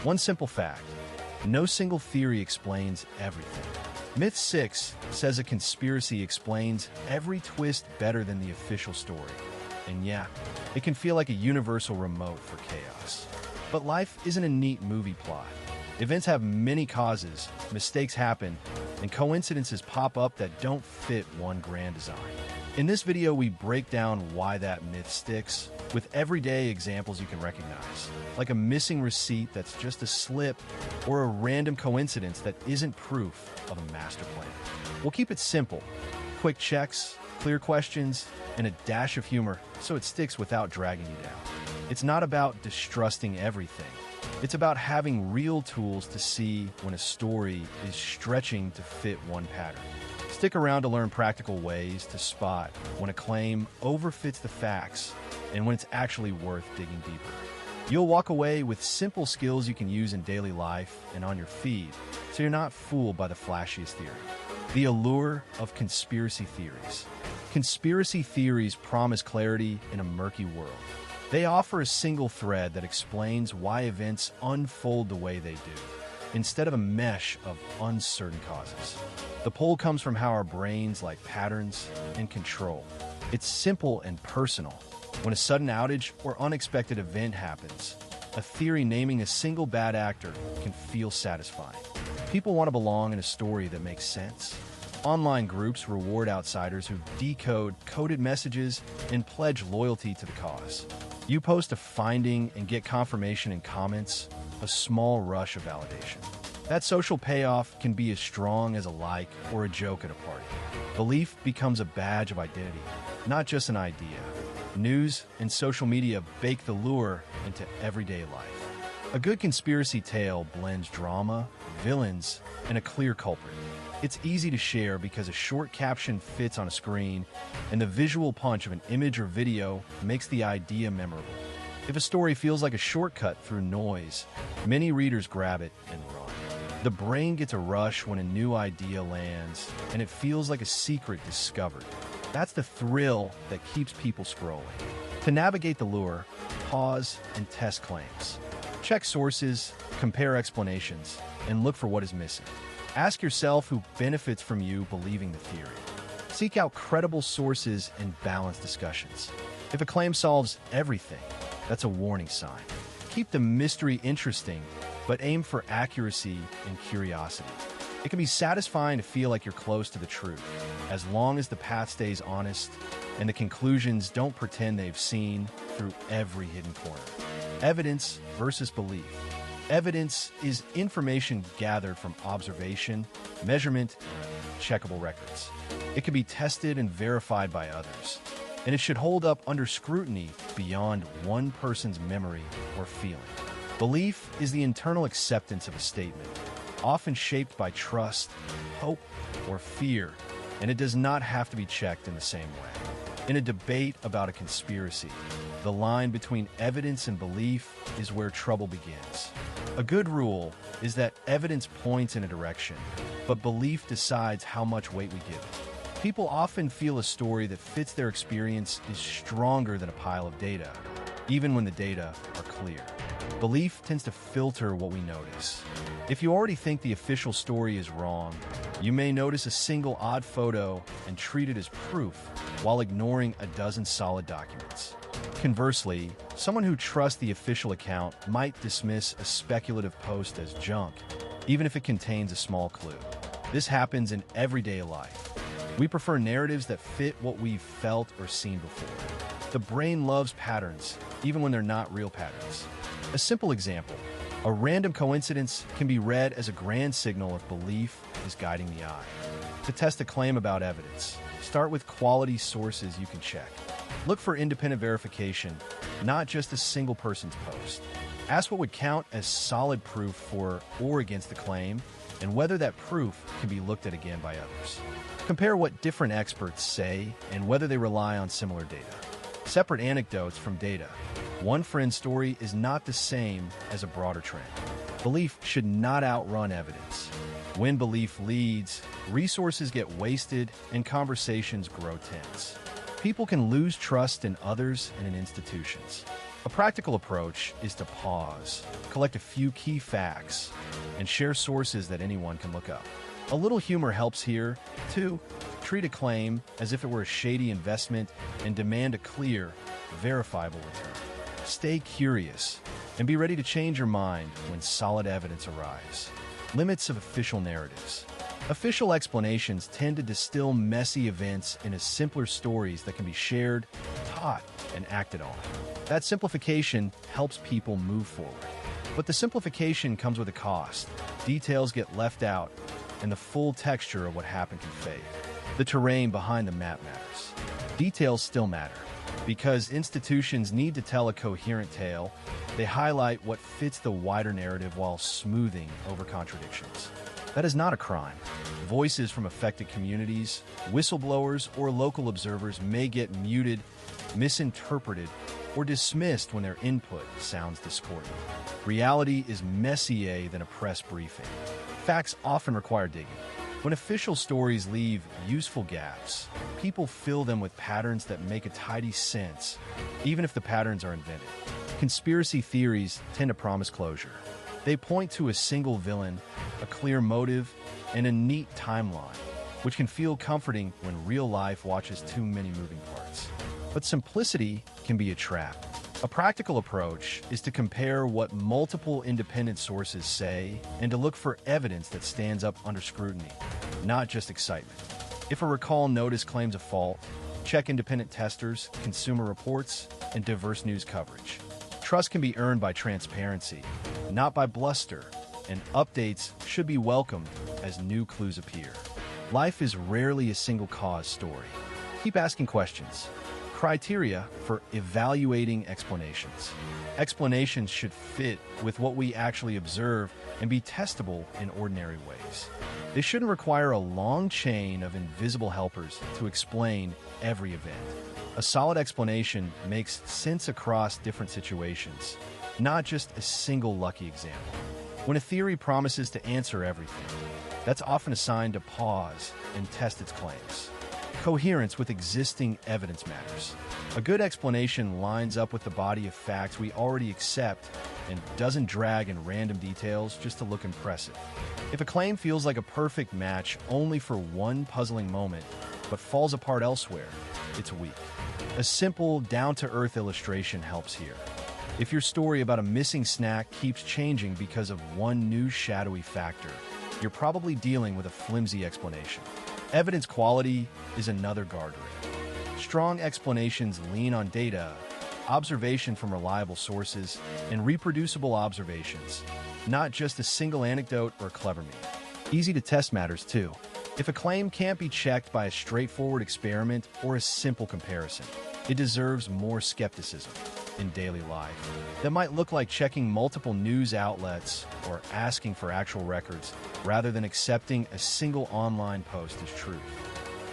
One simple fact: no single theory explains everything. Myth 6 says a conspiracy explains every twist better than the official story. And yeah, it can feel like a universal remote for chaos. But life isn't a neat movie plot. Events have many causes, mistakes happen, and coincidences pop up that don't fit one grand design. In this video, we break down why that myth sticks, with everyday examples you can recognize, like a missing receipt that's just a slip, or a random coincidence that isn't proof of a master plan. We'll keep it simple: quick checks, clear questions, and a dash of humor so it sticks without dragging you down. It's not about distrusting everything. It's about having real tools to see when a story is stretching to fit one pattern. Stick around to learn practical ways to spot when a claim overfits the facts and when it's actually worth digging deeper. You'll walk away with simple skills you can use in daily life and on your feed, so you're not fooled by the flashiest theory. The allure of conspiracy theories. Conspiracy theories promise clarity in a murky world. They offer a single thread that explains why events unfold the way they do, instead of a mesh of uncertain causes. The pull comes from how our brains like patterns and control. It's simple and personal. When a sudden outage or unexpected event happens, a theory naming a single bad actor can feel satisfying. People want to belong in a story that makes sense. Online groups reward outsiders who decode coded messages and pledge loyalty to the cause. You post a finding and get confirmation in comments, a small rush of validation. That social payoff can be as strong as a like or a joke at a party. Belief becomes a badge of identity, not just an idea. News and social media bake the lure into everyday life. A good conspiracy tale blends drama, villains, and a clear culprit. It's easy to share because a short caption fits on a screen, and the visual punch of an image or video makes the idea memorable. If a story feels like a shortcut through noise, many readers grab it and run. The brain gets a rush when a new idea lands, and it feels like a secret discovered. That's the thrill that keeps people scrolling. To navigate the lure, pause and test claims. Check sources, compare explanations, and look for what is missing. Ask yourself who benefits from you believing the theory. Seek out credible sources and balanced discussions. If a claim solves everything, that's a warning sign. Keep the mystery interesting, but aim for accuracy and curiosity. It can be satisfying to feel like you're close to the truth, as long as the path stays honest and the conclusions don't pretend they've seen through every hidden corner. Evidence versus belief. Evidence is information gathered from observation, measurement, and checkable records. It can be tested and verified by others, and it should hold up under scrutiny beyond one person's memory or feeling. Belief is the internal acceptance of a statement, often shaped by trust, hope, or fear, and it does not have to be checked in the same way. In a debate about a conspiracy, the line between evidence and belief is where trouble begins. A good rule is that evidence points in a direction, but belief decides how much weight we give it. People often feel a story that fits their experience is stronger than a pile of data, even when the data are clear. Belief tends to filter what we notice. If you already think the official story is wrong, you may notice a single odd photo and treat it as proof while ignoring a dozen solid documents. Conversely, someone who trusts the official account might dismiss a speculative post as junk, even if it contains a small clue. This happens in everyday life. We prefer narratives that fit what we've felt or seen before. The brain loves patterns, even when they're not real patterns. A simple example: a random coincidence can be read as a grand signal if belief is guiding the eye. To test a claim about evidence, start with quality sources you can check. Look for independent verification, not just a single person's post. Ask what would count as solid proof for or against the claim, and whether that proof can be looked at again by others. Compare what different experts say and whether they rely on similar data. Separate anecdotes from data. One friend's story is not the same as a broader trend. Belief should not outrun evidence. When belief leads, resources get wasted and conversations grow tense. People can lose trust in others and in institutions. A practical approach is to pause, collect a few key facts, and share sources that anyone can look up. A little humor helps here. 2. Treat a claim as if it were a shady investment and demand a clear, verifiable return. Stay curious and be ready to change your mind when solid evidence arrives. Limits of official narratives. Official explanations tend to distill messy events into simpler stories that can be shared, taught, and acted on. That simplification helps people move forward. But the simplification comes with a cost. Details get left out, and the full texture of what happened can fade. The terrain behind the map matters. Details still matter. Because institutions need to tell a coherent tale, they highlight what fits the wider narrative while smoothing over contradictions. That is not a crime. Voices from affected communities, whistleblowers, or local observers may get muted, misinterpreted, or dismissed when their input sounds discordant. Reality is messier than a press briefing. Facts often require digging. When official stories leave useful gaps, people fill them with patterns that make a tidy sense, even if the patterns are invented. Conspiracy theories tend to promise closure. They point to a single villain, a clear motive, and a neat timeline, which can feel comforting when real life watches too many moving parts. But simplicity can be a trap. A practical approach is to compare what multiple independent sources say and to look for evidence that stands up under scrutiny, not just excitement. If a recall notice claims a fault, check independent testers, consumer reports, and diverse news coverage. Trust can be earned by transparency, not by bluster, and updates should be welcomed as new clues appear. Life is rarely a single cause story. Keep asking questions. Criteria for evaluating explanations. Explanations should fit with what we actually observe and be testable in ordinary ways. They shouldn't require a long chain of invisible helpers to explain every event. A solid explanation makes sense across different situations, not just a single lucky example. When a theory promises to answer everything, that's often a sign to pause and test its claims. Coherence with existing evidence matters. A good explanation lines up with the body of facts we already accept and doesn't drag in random details just to look impressive. If a claim feels like a perfect match only for one puzzling moment, but falls apart elsewhere, it's weak. A simple, down-to-earth illustration helps here. If your story about a missing snack keeps changing because of one new shadowy factor, you're probably dealing with a flimsy explanation. Evidence quality is another guardrail. Strong explanations lean on data, observation from reliable sources, and reproducible observations, not just a single anecdote or clever meme. Easy to test matters too. If a claim can't be checked by a straightforward experiment or a simple comparison, it deserves more skepticism in daily life. That might look like checking multiple news outlets or asking for actual records rather than accepting a single online post as truth.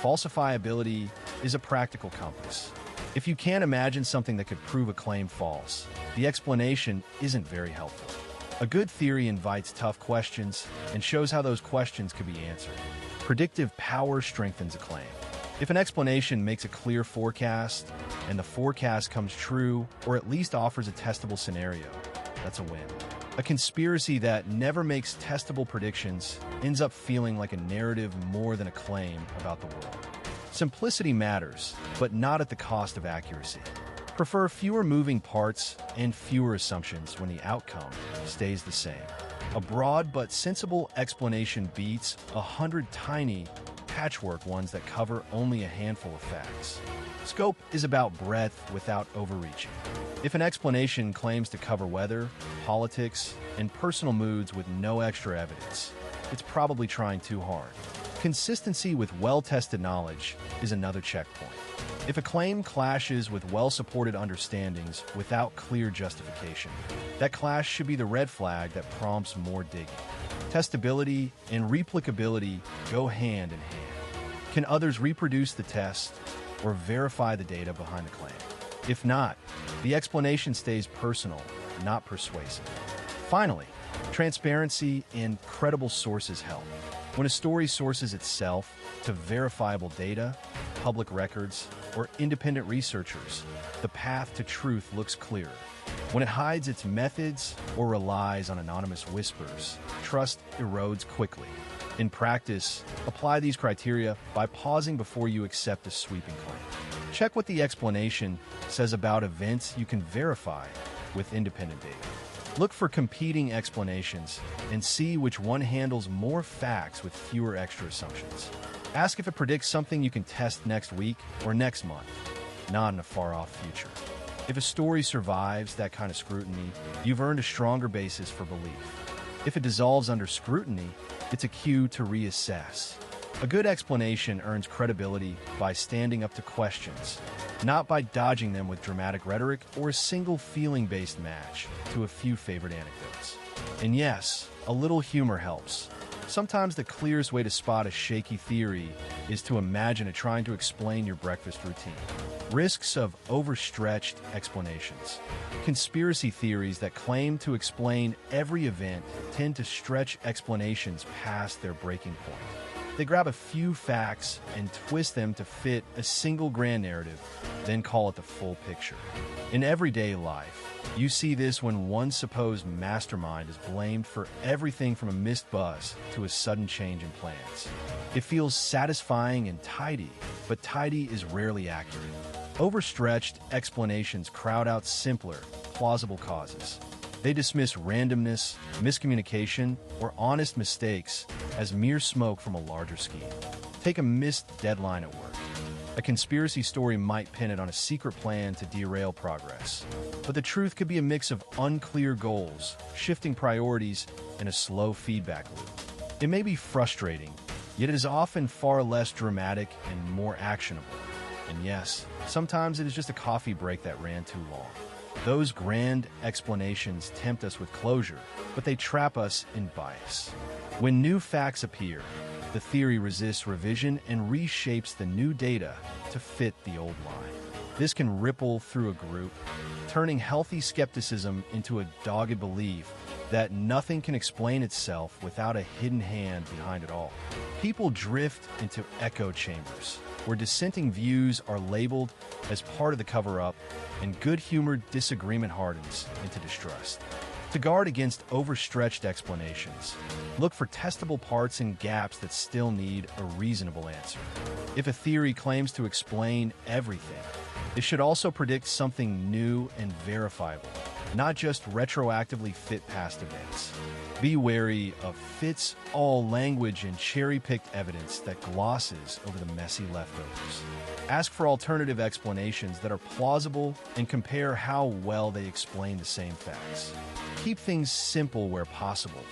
Falsifiability is a practical compass. If you can't imagine something that could prove a claim false, the explanation isn't very helpful. A good theory invites tough questions and shows how those questions could be answered. Predictive power strengthens a claim. If an explanation makes a clear forecast, and the forecast comes true, or at least offers a testable scenario, that's a win. A conspiracy that never makes testable predictions ends up feeling like a narrative more than a claim about the world. Simplicity matters, but not at the cost of accuracy. Prefer fewer moving parts and fewer assumptions when the outcome stays the same. A broad but sensible explanation beats 100 tiny, patchwork ones that cover only a handful of facts. Scope is about breadth without overreaching. If an explanation claims to cover weather, politics, and personal moods with no extra evidence, it's probably trying too hard. Consistency with well-tested knowledge is another checkpoint. If a claim clashes with well-supported understandings without clear justification, that clash should be the red flag that prompts more digging. Testability and replicability go hand in hand. Can others reproduce the test or verify the data behind the claim? If not, the explanation stays personal, not persuasive. Finally, transparency and credible sources help. When a story sources itself to verifiable data, public records, or independent researchers, the path to truth looks clearer. When it hides its methods or relies on anonymous whispers, trust erodes quickly. In practice, apply these criteria by pausing before you accept a sweeping claim. Check what the explanation says about events you can verify with independent data. Look for competing explanations and see which one handles more facts with fewer extra assumptions. Ask if it predicts something you can test next week or next month, not in a far-off future. If a story survives that kind of scrutiny, you've earned a stronger basis for belief. If it dissolves under scrutiny, it's a cue to reassess. A good explanation earns credibility by standing up to questions, not by dodging them with dramatic rhetoric or a single feeling-based match to a few favorite anecdotes. And yes, a little humor helps. Sometimes the clearest way to spot a shaky theory is to imagine it trying to explain your breakfast routine. Risks of overstretched explanations. Conspiracy theories that claim to explain every event tend to stretch explanations past their breaking point. They grab a few facts and twist them to fit a single grand narrative, then call it the full picture. In everyday life, you see this when one supposed mastermind is blamed for everything from a missed bus to a sudden change in plans. It feels satisfying and tidy, but tidy is rarely accurate. Overstretched explanations crowd out simpler, plausible causes. They dismiss randomness, miscommunication, or honest mistakes as mere smoke from a larger scheme. Take a missed deadline at work. A conspiracy story might pin it on a secret plan to derail progress. But the truth could be a mix of unclear goals, shifting priorities, and a slow feedback loop. It may be frustrating, yet it is often far less dramatic and more actionable. And yes, sometimes it is just a coffee break that ran too long. Those grand explanations tempt us with closure, but they trap us in bias. When new facts appear, the theory resists revision and reshapes the new data to fit the old line. This can ripple through a group, turning healthy skepticism into a dogged belief that nothing can explain itself without a hidden hand behind it all. People drift into echo chambers, where dissenting views are labeled as part of the cover-up and good-humored disagreement hardens into distrust. To guard against overstretched explanations, look for testable parts and gaps that still need a reasonable answer. If a theory claims to explain everything, it should also predict something new and verifiable, not just retroactively fit past events. Be wary of fits-all language and cherry-picked evidence that glosses over the messy leftovers. Ask for alternative explanations that are plausible and compare how well they explain the same facts. Keep things simple where possible,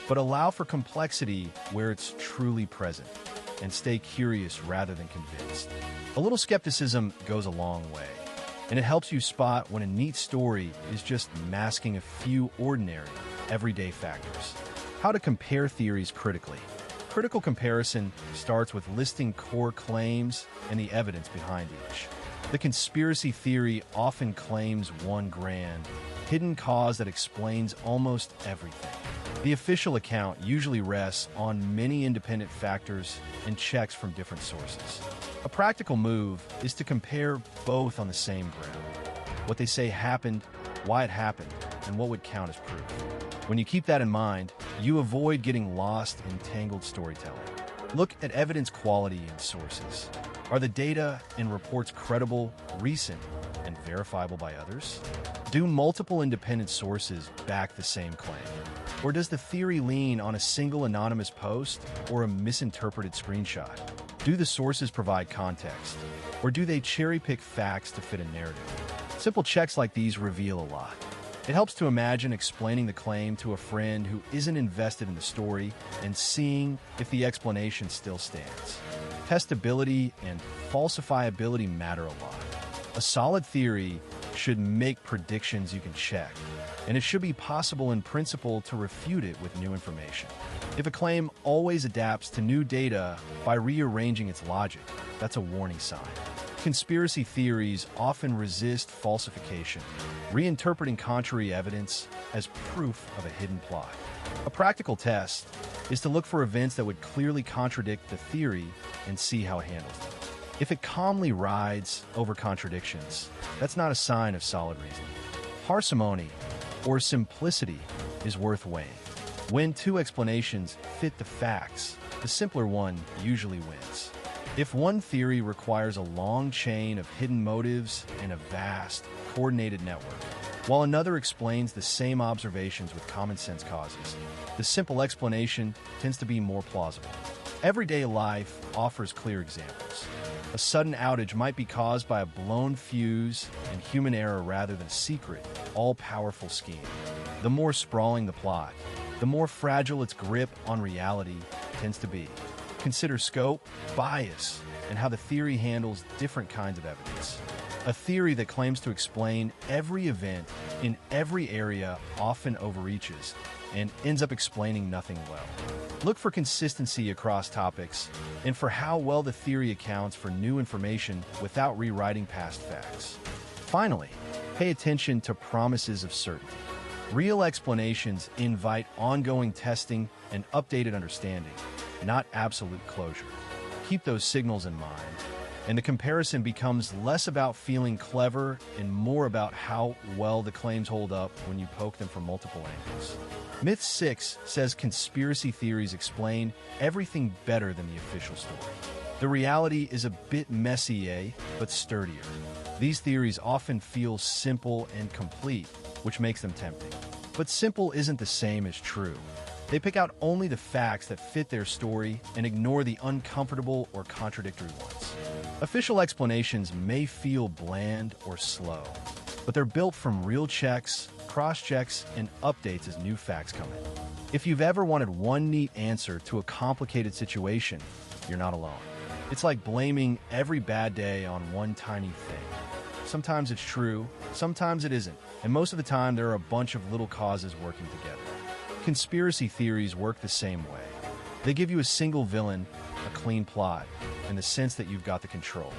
but allow for complexity where it's truly present, and stay curious rather than convinced. A little skepticism goes a long way, and it helps you spot when a neat story is just masking a few ordinary, everyday factors. How to compare theories critically. Critical comparison starts with listing core claims and the evidence behind each. The conspiracy theory often claims one grand, hidden cause that explains almost everything. The official account usually rests on many independent factors and checks from different sources. A practical move is to compare both on the same ground. What they say happened, why it happened, and what would count as proof. When you keep that in mind, you avoid getting lost in tangled storytelling. Look at evidence quality and sources. Are the data and reports credible, recent, and verifiable by others? Do multiple independent sources back the same claim? Or does the theory lean on a single anonymous post or a misinterpreted screenshot? Do the sources provide context? Or do they cherry-pick facts to fit a narrative? Simple checks like these reveal a lot. It helps to imagine explaining the claim to a friend who isn't invested in the story and seeing if the explanation still stands. Testability and falsifiability matter a lot. A solid theory should make predictions you can check, and it should be possible in principle to refute it with new information. If a claim always adapts to new data by rearranging its logic, that's a warning sign. Conspiracy theories often resist falsification, reinterpreting contrary evidence as proof of a hidden plot. A practical test is to look for events that would clearly contradict the theory and see how it handles them. If it calmly rides over contradictions, that's not a sign of solid reasoning. Parsimony or simplicity is worth weighing. When two explanations fit the facts, the simpler one usually wins. If one theory requires a long chain of hidden motives and a vast, coordinated network, while another explains the same observations with common sense causes, the simple explanation tends to be more plausible. Everyday life offers clear examples. A sudden outage might be caused by a blown fuse and human error rather than a secret, all-powerful scheme. The more sprawling the plot, the more fragile its grip on reality tends to be. Consider scope, bias, and how the theory handles different kinds of evidence. A theory that claims to explain every event in every area often overreaches and ends up explaining nothing well. Look for consistency across topics and for how well the theory accounts for new information without rewriting past facts. Finally, pay attention to promises of certainty. Real explanations invite ongoing testing and updated understanding, not absolute closure. Keep those signals in mind, and the comparison becomes less about feeling clever and more about how well the claims hold up when you poke them from multiple angles. Myth 6 says conspiracy theories explain everything better than the official story. The reality is a bit messier, but sturdier. These theories often feel simple and complete, which makes them tempting. But simple isn't the same as true. They pick out only the facts that fit their story and ignore the uncomfortable or contradictory ones. Official explanations may feel bland or slow, but they're built from real checks, cross-checks, and updates as new facts come in. If you've ever wanted one neat answer to a complicated situation, you're not alone. It's like blaming every bad day on one tiny thing. Sometimes it's true, sometimes it isn't, and most of the time there are a bunch of little causes working together. Conspiracy theories work the same way. They give you a single villain, a clean plot, and the sense that you've got the control.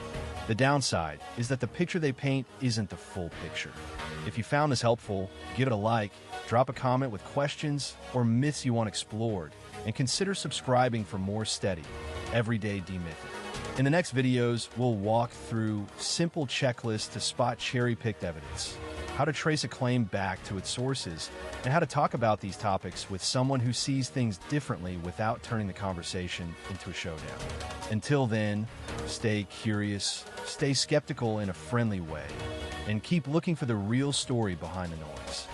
The downside is that the picture they paint isn't the full picture. If you found this helpful, give it a like, drop a comment with questions or myths you want explored, and consider subscribing for more steady, everyday demything. In the next videos, we'll walk through simple checklists to spot cherry-picked evidence, how to trace a claim back to its sources, and how to talk about these topics with someone who sees things differently without turning the conversation into a showdown. Until then, stay curious, stay skeptical in a friendly way, and keep looking for the real story behind the noise.